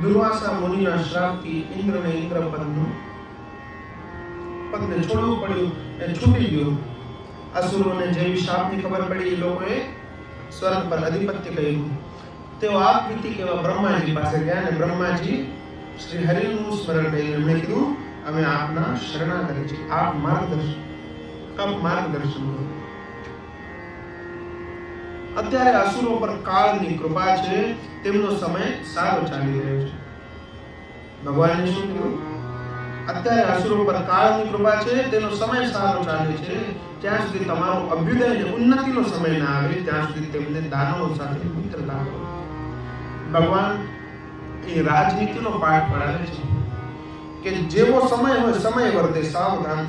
દુર્વાસા મુનિના શ્રાપથી ઇન્દ્રને ઇન્દ્રપદનું પદને છોડવું પડ્યું એ છૂટી ગયું. અસુરોને જેવી શાપની ખબર પડી એ લોકોએ સ્વર્ગ પર અધિપત્ય કર્યું. તેઓ આ પ્રીતિ કેવા બ્રહ્માજી પાસે ગયા અને બ્રહ્માજી શ્રી હરિનું સ્મરણ કરીને એમણે કીધું, અમે આપના શરણાગત છીએ, આપ માર્ગદર્શન કરો. અત્યારે અસુરો પર કાળની કૃપા છે, તેમનો સમય સારો ચાલી રહ્યો છે. ભગવાને શું કીધું? અત્યારે અસુરો પર કાળની કૃપા છે, તેનો સમય સારો ચાલે છે. જ્યાં સુધી તમારો અભ્યુદય અને ઉન્નતિનો સમય ના આવે ત્યાં સુધી તેમને દાનવો સાથે મિત્રતા કરો. ભગવાન એ રાજનીતિનો પાઠ પડાવે છે કે જેવો સમય હોય સમય વર્તે સાવધાન.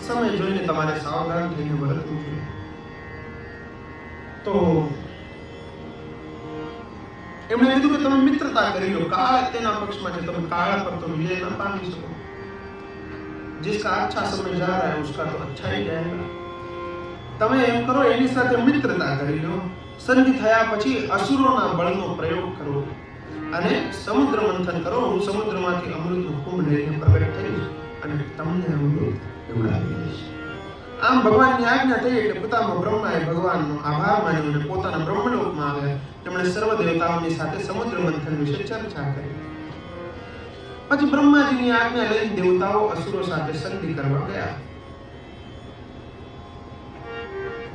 સમય જોઈને તમારે સાવધાન થઈને વર્તવું જોઈએ. તો એમણે કીધું કે તમે મિત્રતા કરી લો, કાળ તેના પક્ષમાં છે, તમે કાળ પર તો વિજય ન પામી શકો. जिसका अच्छा समय जा रहा है उसका तो अच्छा ही जाएगा. તમે એમ કરો, એની સાથે મિત્રતા કરી લો. સંધિ થયા પછી અસુરોના બળનો પ્રયોગ કરો અને સમુદ્ર મંથન કરો. હું સમુદ્રમાંથી અમૃતનું કુંભ લઈને પ્રગટ થઈશ અને તમને અમૃત પીવડાવીશ. આમ ભગવાનની આજ્ઞા થઈ એટલે પિતામહ બ્રહ્માએ ભગવાનનો આભાર માન્યો અને પોતાના બ્રહ્મલોકમાં આવ્યા. તેમણે સર્વ દેવતાઓની સાથે સમુદ્ર મંથન વિશે ચર્ચા કરી. પછી બ્રહ્માજીની આજ્ઞા લઈને દેવતાઓ અસુરો સાથે સંધિ કરવા ગયા.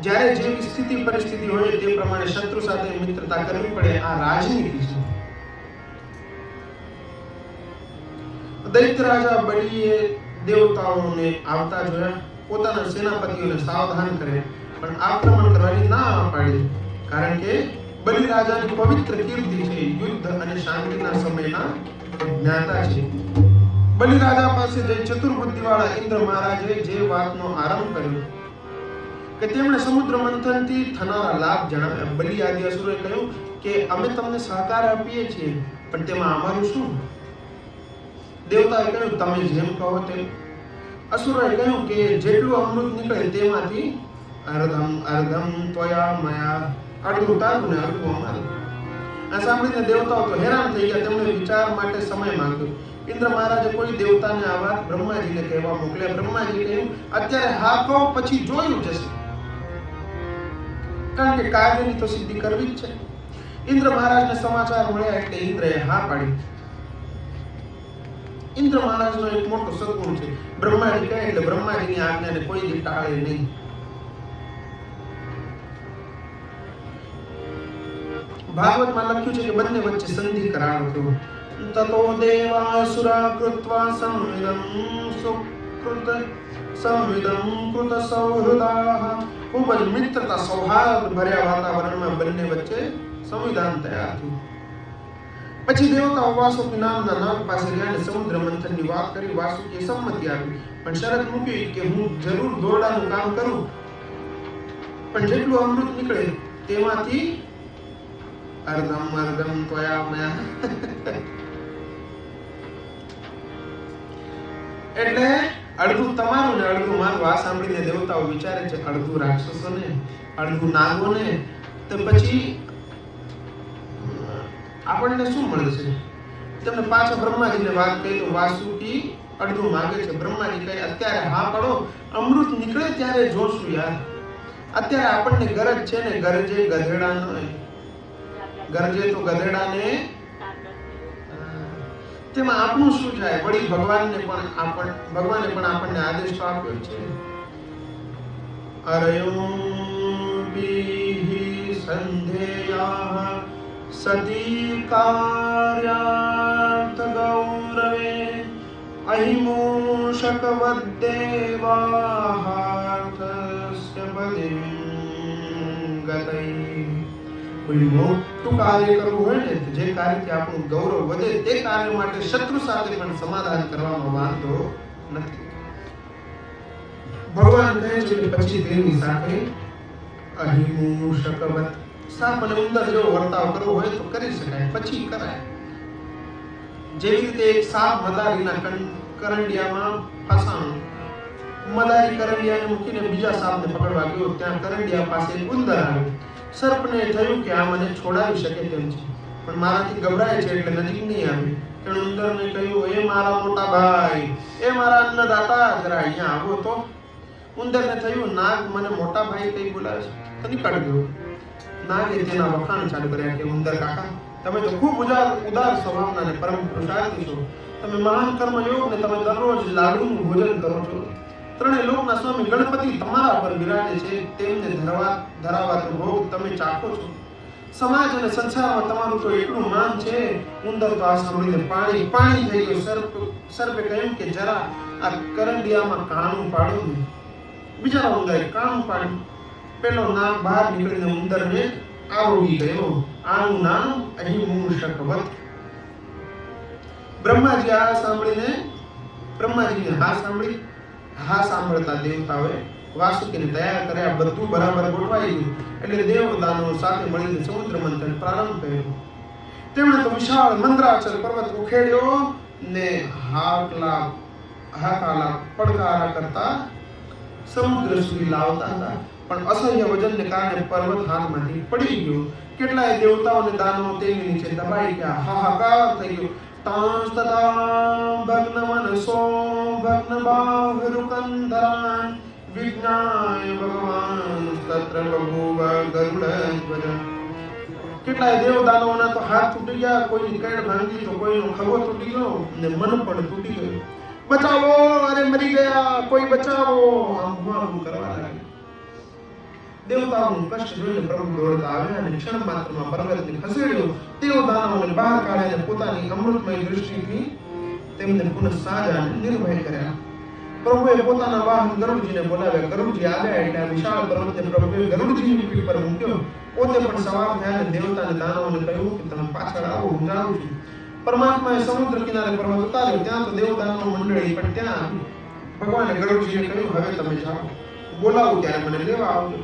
જ્યારે જેવી સ્થિતિ પરિસ્થિતિ હોય તે પ્રમાણે શત્રુ સાથે મિત્રતા કરવી પડે. આ રાજનીતિ છે. દૈત્ય રાજા બલિએ દેવતાઓને આવતા જોયા. પોતાના સેનાપતિઓને સાવધાન કરે પણ આક્રમણ કરવાની ના પાડી. કારણ કે બલિ રાજાની પવિત્ર કીર્તિ છે, યુદ્ધ અને શાંતિના સમયના જ્ઞાતા છે. બલિ રાજા પાસે જે ચતુર્બુદ્ધિવાળા ઇન્દ્ર મહારાજે જે વાતનો આરંભ કર્યો કે તેમણે સમુદ્ર મંથનથી થનારા લાભ જણાવ્યા. બલિ આદિ અસુરોએ કહ્યું કે અમે તમને સહકાર આપીએ છીએ પણ તેમાં અમારું શું? દેવતાએ કહ્યું તમે જેમ કહો તેમ. અસુરોએ કહ્યું કે જેટલું અમૃત નીકળે તેમાંથી અર્ધમ અર્ધમ ત્વયા મયા, અડધું તારું ને અડધું અમારું. આ સાંભળીને દેવતાઓ તો હેરાન થઈ ગયા. તેમણે વિચાર માટે સમય માંગ્યો. ઇન્દ્ર મહારાજે કોઈ દેવતાને આ વાત બ્રહ્માજીને કહેવા મોકલ્યા. બ્રહ્માજી કહ્યું અત્યારે હા કહો, પછી જોયું જશે. કારણ કે કાર્યની તો સિદ્ધિ કરવી જ છે. ઇન્દ્ર મહારાજને સમાચાર મળ્યા એટલે ઇન્દ્રએ હા પાડી. ઇન્દ્ર મહારાજનો એક મોટો સદગુણ છે, બ્રહ્માજી કહે એટલે બ્રહ્માજીની આજ્ઞાને કોઈ દી ટાળે નહીં. ભાગવતમાં લખ્યું છે કે બંને વચ્ચે સંધિ કરાર થયો. તતો દેવાસુરા કૃત્વા સંવિદં સુકૃત સંવિદં કૃત સૌહૃદાઃ. ખૂબ જ મિત્રતા સૌહાર્દ ભર્યા વાતાવરણમાં બંને વચ્ચે સંવિધાન તૈયાર થયું. પછી દેવતાઓ વાસુકી નામના નાગ પાસે ગયા અને સમુદ્ર મંથનની વાત કરી. વાસુકીએ સંમતિ આપી પણ શરત મૂકી કે હું જરૂર દોરડાનું કામ કરું પણ જેટલું અમૃત નીકળે તેમાંથી અર્ધમ અર્ધમ ત્વયા મયા. એટલે અડધું તમારું ને અડધું મારું. આ સાંભળીને દેવતાઓ વિચારે છે અડધું રાક્ષસોને અડધું નાગોને, તો પછી આપણને શું મળશે? તમને પાછા બ્રહ્માજીને વાત કહી તો વાસુકી અડધું માંગે છે. બ્રહ્માજી કહે અત્યારે હા પડો, અમૃત નીકળે ત્યારે જોશું યાર. અત્યારે આપણને ગરજ છે ને, ગરજે ગધેડા ન ગરજે તો ગધેડાને તેમાં આપણું શું જાય? વળી ભગવાને પણ આપણને આદેશ તો આપ્યો છે. અરયો બીહિ સંધેયા સતી કાર્યાર્થ ગૌરવે અહિમૂષકવદ્દેવાહાર્થસ્ય પદિમ ગતૈ. કોઈ મોટું કાર્ય કરવું હોય ને, જે કાર્યથી આપણું ગૌરવ વધે તે કાર્ય માટે શત્રુ સાથે પણ સમાધાન કરવામાં વાંધો નથી. ભગવાન કહે છે કે પછી તેની સાથે અહિમૂષકવત સાપ અને ઉંદર જેવો વર્તાવ કરવો હોય તો કરી શકાય, પછી કરાય. જેવી રીતે એક સાપ મદારીના કરંડિયામાં ફસાણો. મદારી કરંડિયાને મૂકીને બીજા સાપને પકડવા ગયો. ત્યાં કરંડિયા પાસે ઉંદર આવ્યો. સર્પને થયું કે આ મને છોડાવી શકે તેમ છે પણ મારાથી ગભરાય છે એટલે નજીક નહીં આવે. અને ઉંદરને કહ્યું, એ મારા મોટા ભાઈ, એ મારા અન્નદાતા, જરા અહીંયા આવો તો. ઉંદરને થયું, નાગ મને મોટા ભાઈ કઈ બોલાવે છે, તો નીકળી ગયો. નાગે તેના વખાણ ચાલુ કર્યા કે ઉંદર કાકા, તમે તો ખૂબ ઉદાર સ્વભાવના અને પરમ પુરુષાર્થી છો. તમે મહાન કર્મયોગ ને તમે દરરોજ લાડુનું ભોજન કરો છો. ત્રણેય લોકના સ્વામી ગણપતિ તમારા પર બિરાજે છે, તેમને ધરાવાતો ભોગ તમે ચાખો છો. સમાજ અને સંસારમાં તમારું તો એટલું માન છે. ઉંદર તો આ સાંભળીને પાણી થઈ ગયો. સર્પે કહ્યું કે જરા આ કરંડિયામાં કાણું પાડ્યું ને. બીજા ઉંદરે કાણું પાડ્યું. પેલો નાગ બહાર નીકળીને ઉંદરને આરોગી ગયો. આનું નામ અહિમૂષકવત. બ્રહ્માજીને હા સાંભળતા દેવતાઓએ વાસુકીને તૈયાર કર્યા. બધું બરાબર ગોઠવાઈ ગયું એટલે દેવદાનો સાથે મળીને સમુદ્ર મંથન પ્રારંભ કર્યો. તેમણે તો વિશાળ મંદ્રાચલ પર્વત ઉખેડ્યો ને હાકાલા પડકારા કરતા સમુદ્ર સુધી લાવતા હતા. પણ અસહ્ય વજનને કારણે પર્વત હાથમાંથી પડી ગયો. કેટલાય દેવતાઓ અને દાનવો તેની નીચે દબાઈ ગયા. હાહાકાર થઈ ગયો. ભગ્નમનસો ભગ્નબાહુરુકંધરાન વિજ્ઞાય ભગવાન તત્ર બભૂવ ગરુડધ્વજ. કેટલાય દેવદાનવોના તો હાથ તૂટી ગયા, કોઈની કેડ ભાંગી તો કોઈનો ખભો તૂટી ગયો ને મન પણ તૂટી ગયું. બચાવો, અરે મરી ગયા, કોઈ બચાવો, આમ કરવા લાગ્યા. દેવતાઓનું કષ્ટ જોઈને પ્રભુ દોડતા આવ્યા અને ક્ષણ માત્રમાં પર્વતને ખસેડ્યો. તેઓ દાનવોને બહાર કાઢીને પોતાની અમૃતમય દૃષ્ટિથી તેમને પુનઃ સાજા અને નિર્ભય કર્યા. પ્રભુએ પોતાના વાહન ગરુડજીને બોલાવ્યા. ગરુડજી આવ્યા એટલે આ વિશાળ પર્વતને પ્રભુએ ગરુડજીની પીઠ પર મૂક્યો. પોતે પણ સવાર થયા અને દેવતા અને દાનવોને કહ્યું કે તમે પાછળ આવો, હું જાઉં છું. પરમાત્માએ સમુદ્ર કિનારે પર્વત ઉતાર્યો. ત્યાં તો દેવદાનવ મંડળી પણ ત્યાં ભગવાને ગરુડજીને કહ્યું, હવે તમે જાઓ, બોલાવું ત્યારે મને લેવા આવજો.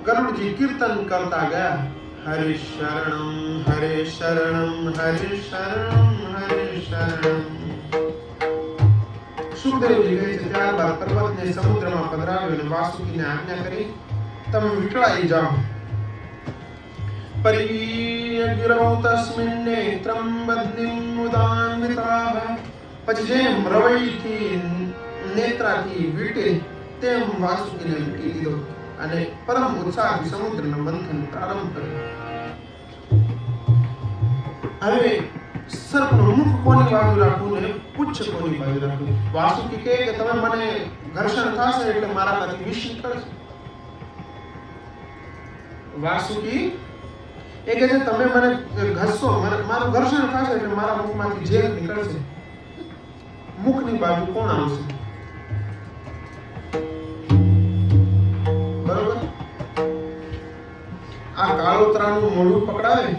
ગરુડજી કીર્તન કરતા ગયા, હરે શરણમ હરે શરણમ હરે શરણમ હરે શરણમ. સુખદેવજી કહે છે, ત્યારબાદ પર્વતને સમુદ્રમાં પધરાવ્યો અને વાસુકીને આજ્ઞા કરી, તમે વિકળાઈ જાઓ. પરિયગિરૌ તસ્મિન નેત્રમ બદ્ધિમ ઉદાન્વિતાઃ. પછી જેમ રવૈથી નેત્રાથી વીટે તેમ વાસુકીને વીટી દીધો અને પરમ ઉત્સાહથી સમુદ્રના મંથન પ્રારંભ કર્યો. હવે સર્પનું મુખ કોની બાજુ રાખવું ને પુચ્છ કોની બાજુ રાખવું. વાસુકી કહે કે તમે મને ઘર્ષણ થશે એટલે મારામાંથી વિષ નીકળશે. વાસુકી એ કહે છે, તમે મને ઘસશો, મારું ઘર્ષણ થશે એટલે મારા મુખમાંથી ઝેર નીકળશે. મુખની બાજુ કોણ આવશે? બરોબર. આ કાળોતરાનું મોઢું પકડાવે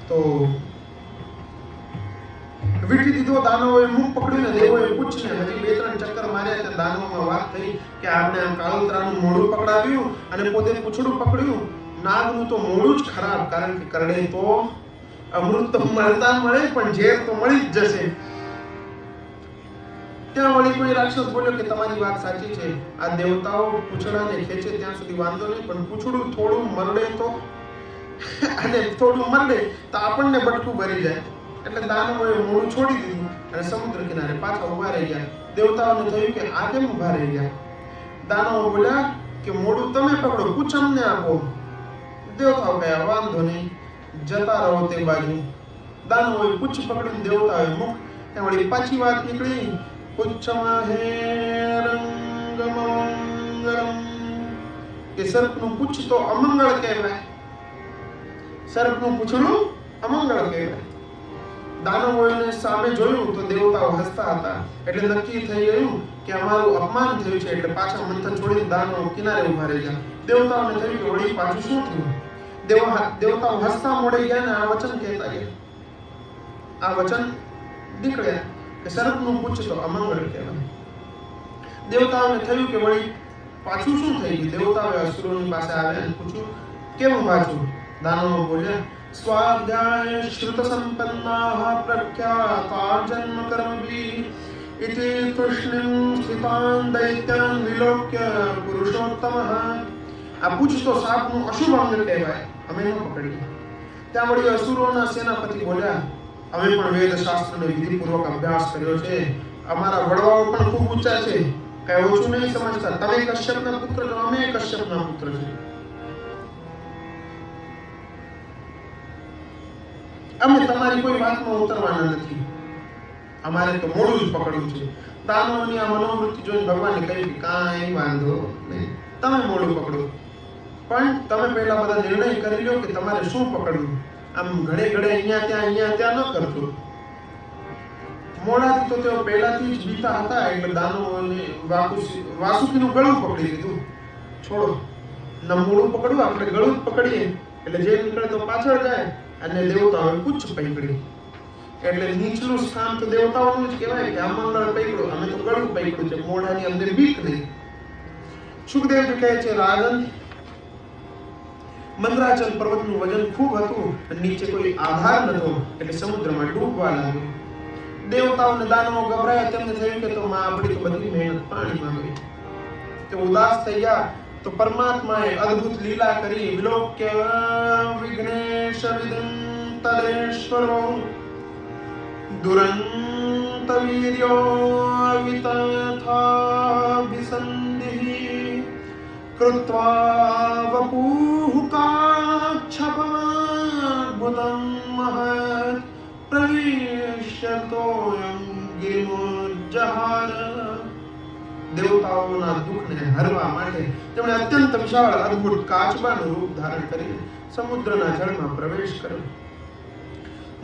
તો વીટી દીધો. દાનવોએ મુખ પકડ્યું ને દેવોએ પૂછને હજી 2-3 ચક્કર માર્યા ત્યાં દાનવોમાં વાત થઈ કે આપણે આમ કાળોતરાનું મોઢું પકડાવ્યું અને પોતે પૂંછડું પકડ્યું. નાગનું તો મોઢું જ ખરાબ, કારણ કે કરડે તો અમૃત તો મળતા મળે પણ ઝેર તો મળી જ જશે. ત્યાં વળી કોઈ રાક્ષસ બોલ્યો કે તમારી વાત સાચી છે, આ દેવતાઓ પૂંછડાને ખેંચે ત્યાં સુધી વાંધો નહીં, પણ પૂંછડું થોડું મરડે તો અને થોડું મરડે તો આપણને બટકું ભરી જાય. એટલે દાનવોએ મોઢું છોડી દીધું અને સમુદ્ર કિનારે પાછા ઉભા રહી ગયા. દેવતાઓને થયું કે આ કેમ ઉભા રહી ગયા? દાનવો બોલ્યા કે મોઢું તમે પકડો, પૂછ અમને આપો. દેવતાઓ કહ્યા વાંધો નહીં, જતા રહો તે બાજુ. દાનવોએ પૂછ પકડીને દેવતાઓએ મુખ. ત્યાં વળી પાછી વાત નીકળી, પુચ્છમહેરંગમંગલમ કે સર્પનું પુચ્છ તો અમંગળ કહેવાય, સર્પનું પૂંછડું અમંગળ કહેવાય. દાનવોને સામે જોયું તો દેવતાઓ હસતા હતા એટલે નક્કી થઈ ગયું કે અમારું અપમાન થયું છે. એટલે પાછા મંથન છોડીને દાનવો કિનારે ઉભા રહી ગયા. દેવતાઓને થયું કે વળી પાછું શું થયું? દેવતાઓ હસતા મોડે ગયા ને આ વચન કહેતા ગયા. આ વચન નીકળ્યા કે સર્પનું પુચ્છ તો અમંગળ કહેવાય. દેવતાઓને થયું કે વળી પાછું શું થઈ ગયું? દેવતાઓએ અસુરોની પાસે આવ્યા અને પૂછ્યું કેમ પાછું? દાનવો બોલ્યા, સ્વાધ્યાય શ્રુત સંપન્નાઃ પ્રખ્યાતા જન્મ કર્મભિઃ ઇતિ તૃષ્ણિં સ્થિતાન દૈત્યાન વિલોક્ય પુરુષોત્તમઃ. આ પૂછ તો સાપનું અશુભ અંગ કહેવાય, અમે ન પકડીએ. ત્યાં વળી અસુરોના સેનાપતિ બોલ્યા, અમે પણ વેદ શાસ્ત્રને વિધિપૂર્વક અભ્યાસ કર્યો છે, અમારા વડવાઓ પણ ખૂબ ઊંચા છે, કઈ ઓછું નહીં સમજતા. તમે કશ્યપના પુત્ર છો, અમે કશ્યપના પુત્ર છે. અમે તમારી કોઈ વાતમાં ઉતરવાના નથી, અમારે તો મોડું જ પકડવું છે. દાનવોની આ મનોવૃત્તિ જોઈને ભગવાને કહ્યું કે કાંઈ વાંધો નહીં, તમે મોડું પકડો, પણ તમે પહેલા બધા નિર્ણય કરી લો કે તમારે શું પકડવું. આમ ઘડે ઘડે અહીંયા ત્યાં ન કરજો. મોડાથી તો તેઓ પહેલાથી જ બીતા હતા, એટલે દાનવોને વાસુકીનું ગળું પકડી લીધું. છોડો, ન મોડું પકડવું, આપણે ગળું જ પકડીએ એટલે જે નીકળે તો પાછળ જાય. અને દેવતાઓએ પૂછ પકડી, એટલે નીચલું સ્થાન તો દેવતાઓનું જ કહેવાય કે અમંગળ પકડ્યું, અમે તો ગળું પકડ્યું છે, મોઢાની અંદર બીક નહીં. સુખદેવજી કહે છે, રાજન, મંદરાચલ પર્વતનું વજન ખૂબ હતું, નીચે કોઈ આધાર નતો, એટલે સમુદ્રમાં ડૂબવા લાગ્યો. દેવતાઓ અને દાનવો ગભરાયા, તેમને થયું કે તો આપણી તો બધી મહેનત પાણીમાં ગઈ. તે ઉદાસ થઈ ગયા તો પરમાત્માએ અદ્ભુત લીલા કરી. વિલોક્ય વિઘ્નેશ વિદં તદેશ્વરો દુરંત વીર્યો વિતથાભિસંધિ કૃત્વા વપુઃ કાક્ષપમાદ્ભુતં મહत् પ્રવિશ્યતોયં ગિરિમોજ્જહાર. દેવતાઓના દુઃખને હરવા માટે તેમણે અત્યંત વિશાળ અદ્ભુત કાચબાનું રૂપ ધારણ કરી સમુદ્રના જળમાં પ્રવેશ કર્યો.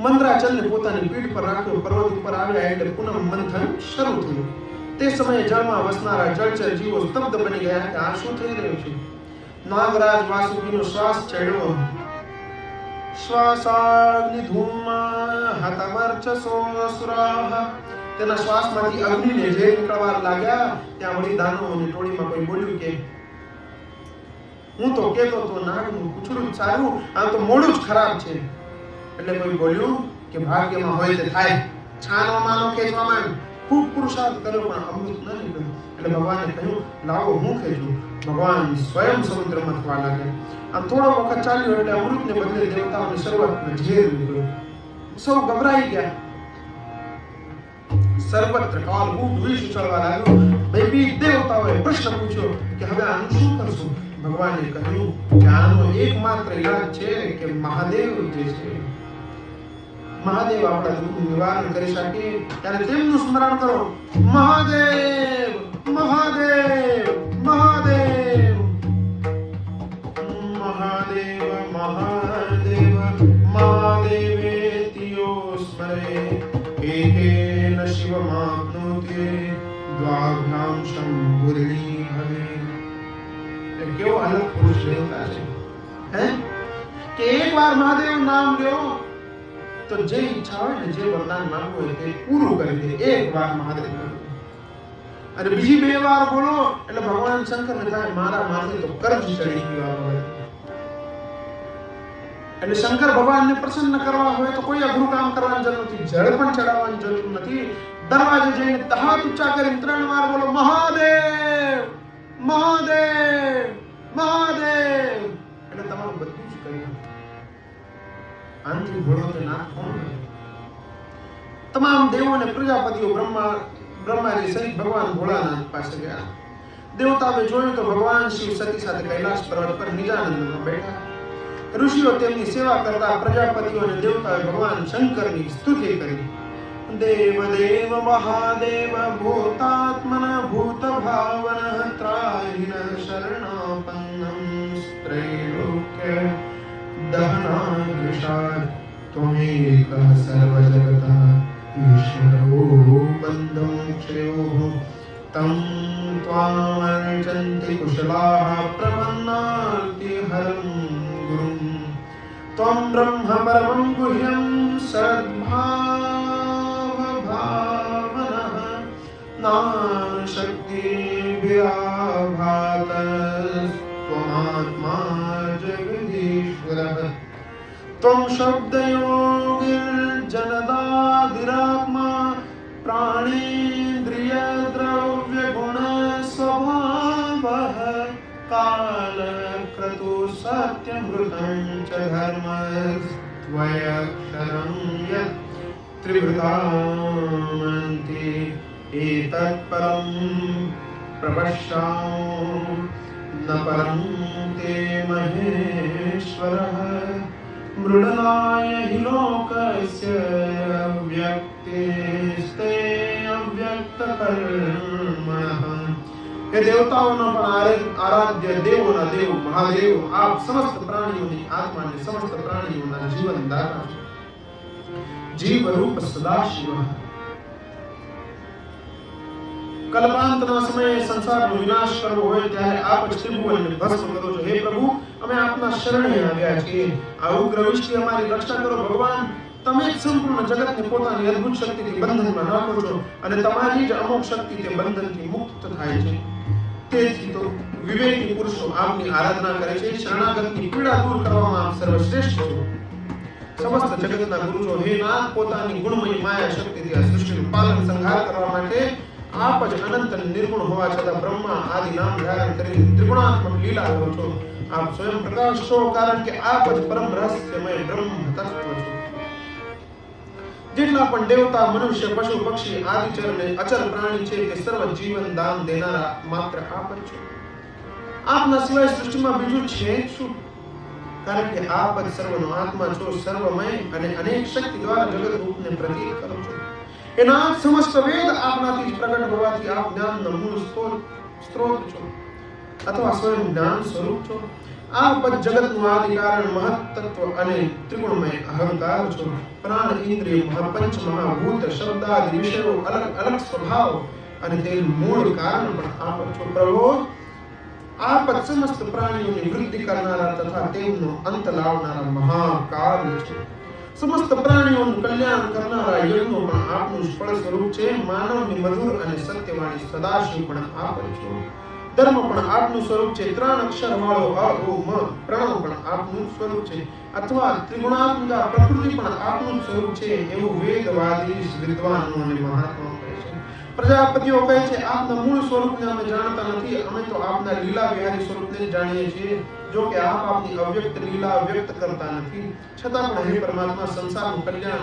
મંદરાચલને પોતાની પીઠ પર રાખ્યો. પર્વત ઉપર આવ્યા એટલે પુનઃ મંથન શરૂ થયું. તે સમયે જળમાં વસનારા જળચર જીવો સ્તબ્ધ બની ગયા કે આ શું થઈ રહ્યું છે. નાગરાજ વાસુકીનો શ્વાસ ચડ્યો. શ્વાસાગ્નિ ધૂમા હતવર્ચસો અસુરાઃ. તેના શ્વાસમાંથી અગ્નિને જે નીકળવા લાગ્યા, ત્યાં વળી દાનવોની ટોળીમાં કોઈ બોલ્યું કે હું તો કહેતો તો નાગનું પૂછડું જ સારું, આમ તો મોડું જ ખરાબ છે. એટલે કોઈ બોલ્યું કે ભાગ્યમાં હોય તે થાય, છાનો માનો ખેંચવા માંડ. ખૂબ પુરુષાર્થ કર્યો પણ અમૃત ન નીકળ્યું. એટલે ભગવાને કહ્યું, લાવો હું ખેંચું. ભગવાન સ્વયં સમુદ્રમાં થવા લાગ્યા. આમ થોડો વખત ચાલ્યો એટલે અમૃતને બદલે દેવતાઓની શરૂઆતમાં ઝેર નીકળ્યું. સૌ ગભરાઈ ગયા. સર્વત્ર કાળભૂત વિષ ઉછળવા લાગ્યો. ભયભીત દેવતાઓએ પ્રશ્ન પૂછ્યો કે હવે આનું શું કરશું. ભગવાને કહ્યું કે આનો એકમાત્ર ઈલાજ છે કે મહાદેવ જે છે, મહાદેવ આપણા દુઃખનું નિવારણ કરી શકે. ત્યારે તેમનું સ્મરણ કરો. મહાદેવ મહાદેવ મહાદેવ મહાદેવ મહાદેવ મહાદેવેતિ યો સ્મરે એકેન શિવમાપ્નોતિ દ્વાભ્યામ શંભુર્ણી ભવે. કેવો અલગ પુરુષ દેવતા છે, હે, કે એકવાર મહાદેવ નામ લ્યો તો જે ઈચ્છા હોય ને, જે વરદાન માંગવું હોય તે પૂરું કરી દે. એક વાર મહાદેવ અને બીજી બે વાર બોલો એટલે ભગવાન શંકરને થાય મારા માથે તો કર્જ ચડી ગયો હોય. એટલે શંકર ભગવાનને પ્રસન્ન કરવા હોય તો કોઈ અઘરું કામ કરવાની જરૂર નથી, જળ પણ ચડાવવાની જરૂર નથી. દરવાજે જઈને હાથ ઊંચા કરીને 3 વાર બોલો, મહાદેવ મહાદેવ મહાદેવ, એટલે તમારું બધું જ કરી નાખે. આનથી ભળો તે નાથ કોણ? તમામ દેવો અને પ્રજાપતિઓ બ્રહ્માજી સહિત ભગવાન ભોળાનાથ પાસે ગયા. દેવતાઓએ જોયું તો ભગવાન શિવ સતી સાથે કૈલાસ પર્વત પર નિજાનંદમાં બેઠા. ઋષિઓ તેમની સેવા કરતા પ્રજાપતિઓ અને દેવતાઓએ ભગવાન શંકરની સ્તુતિ કરી. દેવ દેવ મહાદેવ ભૂતાત્મન ભૂત ભાવન ત્રાહિન શરણાપન્નમ ત્રૈલોક્ય દહનાદૃશાદ ત્વમેકઃ સર્વજગતઃ ઈશ્વરો બંધં ક્ષયો તં ત્વામર્ચન્તિ કુશલાઃ પ્રપન્નાર્તિ હરં ગુરું ત્વં બ્રહ્મ પરમં ગુહ્યં સદ્ભાવભાવનઃ નાશક્તિભ્યાભાતસ્ત્વમાત્મા જગદીશ્વરઃ त्वं शब्दयोगिर्जनदादिरात्मा प्राणेन्द्रियद्रव्यगुणस्वभावः कालक्रतुः सत्यमृतं च धर्मस्त्वयक्षरं यत् त्रिवृतामन्ति एतत्परं प्रपश्यामो न परं ते महेश्वरः मृडलाय हि लोकस्य व्यक्तिस्ते अव्यक्तकर्मणः। हे देवताओं आराध्य देवोना देव महादेव आप समस्त प्राणियों की आत्मा ने समस्त प्राणियों ना जीवन दाता जीव रूप सदाशिव। कल्पांतना समय संसार નો વિનાશ કરવો હોય ત્યારે આપ જ ત્રિભુવનને ભસ્મ કરો છો। હે પ્રભુ અમે આપના શરણે આવ્યા છીએ। આ ઉગ્ર વિષ્ટિ અમારી રક્ષા કરો ભગવાન। તમે જ સંપૂર્ણ જગતને પોતાની અદ્ભુત શક્તિથી બંધનમાં રાખો છો અને તમારી જ અમોઘ શક્તિથી બંધનથી મુક્ત થાય છે। તેથી તો વિવેકી પુરુષો આપની આરાધના કરે છે। શરણાગતની પીડા દૂર કરવામાં આપ સર્વશ્રેષ્ઠ છો। સમસ્ત જગતના ગુરુ છો। હે નાથ પોતાની ગુણમય માયા શક્તિથી આ સૃષ્ટિનું પાલન સંહાર કરવા માટે आप ज अनंत निर्गुण होवा छता ब्रह्मा आदि नाम धारण करी त्रिगुणात्मक लीला करो छो। आप स्वयं प्रकाश छो कारण के आप ज परम रहस्यमय ब्रह्म तत्व छो। जेटला पण देवता मनुष्य पशु पक्षी आदि चर ने अचर प्राणी छे के सर्व जीवन दान देनारा मात्र आप ज छो। आपना सिवाय सृष्टि में बीजू छे छू कारण के आप ज सर्वनो आत्मा छो सर्वमय अने अनेक शक्ति द्वारा जगत रूप ने प्रतीत करो छो। एना समस्त वेद आपनाથી પ્રગટ હોવાથી આપ જ્ઞાનનો મૂળ સ્ત્રોત છો અથવા સ્વયં જ્ઞાન સ્વરૂપ છો। આપ જ જગતનું આદિ કારણ મહત તત્વ અને ત્રિગુણમય અહંકાર છો। પ્રાણ ઇન્દ્રિય મહાપંચ મહાભૂત શબ્દાદિ વિષયો અલગ અલગ સ્વભાવ અને તેનું મૂળ કારણ પણ આપ છો। પ્રભુ આપ જ સમસ્ત પ્રાણીઓની વૃદ્ધિ કરનારા તથા તેમનો અંત લાવનારા મહાકાલ છો। समस्त प्राणियों कल्याण करनारा यज्ञों पण आपनु फल स्वरूप छे। मानवनी मधुर अने सत्यवाणी सदाशिव पण आप छो। धर्म पण आपनु स्वरूप छे। त्रण अक्षर वाळो अ ओ म प्रणव पण आपनु स्वरूप छे अथवा त्रिगुणात्मक प्रकृति पण आपनु स्वरूप छे एवं वेदवादी विद्वानों ने महात्माओं कहे छे। प्रजापतिओ कहे छे आपना मूल स्वरूपने અમે જાણતા નથી। અમે તો આપના લીલા વિહારી स्वरूपને જાણીએ છીએ। जो कि आप अपनी अव्यक्त लीला व्यक्त करता नहीं छता पण हे परमात्मा संसारનું कल्याण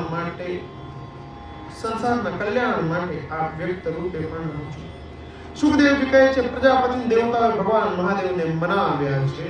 માટે आप व्यक्त रूपे पण રહો છો। સુખદેવજી કહે છે પ્રજાપતિ દેવતાએ ભગવાન મહાદેવને મનાવ્યા છે।